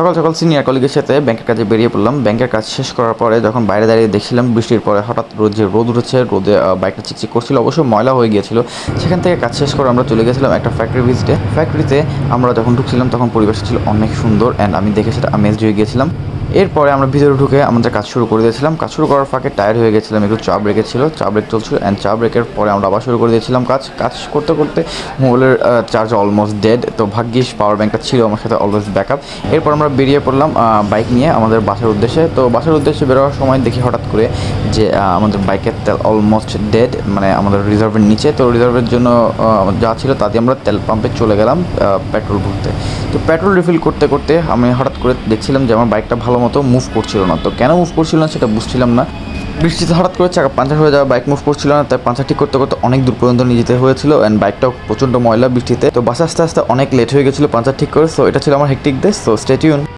সকাল সকাল সিনিয়র কলিগের সাথে ব্যাংকের কাজে বেরিয়ে পড়লাম। ব্যাংকের কাজ শেষ করার পরে যখন বাইরে দাঁড়িয়ে দেখছিলাম বৃষ্টির পরে হঠাৎ রোদ উঠেছে, রোদে বাইকটা চিকচিক করছিল, অবশ্য ময়লা হয়ে গিয়েছিল। সেখান থেকে কাজ শেষ করে আমরা চলে গেছিলাম একটা ফ্যাক্টরি ভিজিটে। ফ্যাক্টরিতে আমরা যখন ঢুকছিলাম তখন পরিবেশটা ছিল অনেক সুন্দর অ্যান্ড আমি দেখে সেটা আমেজড হয়ে গিয়েছিলাম। এরপরে আমরা ভিতরে ঢুকে আমাদের কাজ শুরু করে দিয়েছিলাম। কাজ শুরু করার ফাঁকে টায়ার্ড হয়ে গেছিলাম, একটু চা ব্রেকে ছিল, চা ব্রেক চলছিল অ্যান্ড চা ব্রেকের পরে আমরা আবার শুরু করে দিয়েছিলাম কাজ করতে করতে মোবাইলের চার্জ অলমোস্ট ডেড। তো ভাগ্যিস পাওয়ার ব্যাঙ্কটা ছিল আমার সাথে, অলওয়েজ ব্যাকআপ। এরপর আমরা বেরিয়ে পড়লাম বাইক নিয়ে আমাদের বাসার উদ্দেশ্যে। তো বাসার উদ্দেশ্যে বেরোয়ার সময় দেখি হঠাৎ করে যে আমাদের বাইকের তেল অলমোস্ট ডেড, মানে আমাদের রিজার্ভের নিচে। তো রিজার্ভের জন্য যা ছিল তা দিয়ে আমরা তেল পাম্পে চলে গেলাম পেট্রোল ভরতে। তো পেট্রোল রিফিল করতে করতে আমি হঠাৎ করে দেখছিলাম যে আমার বাইকটা ভালো মতো মুভ করছিল না। তো কেন মুভ করছিল না সেটা বুঝছিলাম না। বৃষ্টিতে হঠাৎ করে চাকা পাঞ্চার হয়ে যাওয়া, বাইক মুভ করছিল না, তাই পাঞ্চার ঠিক করতে করতে অনেক দূর পর্যন্ত নিয়ে যেতে হয়েছিল অ্যান্ড বাইকটাও প্রচণ্ড ময়লা বৃষ্টিতে। তো বাসে আস্তে আস্তে অনেক লেট হয়ে গেছিলো পাঞ্চার ঠিক করে। সো এটা ছিল আমার hectic day. So stay tune.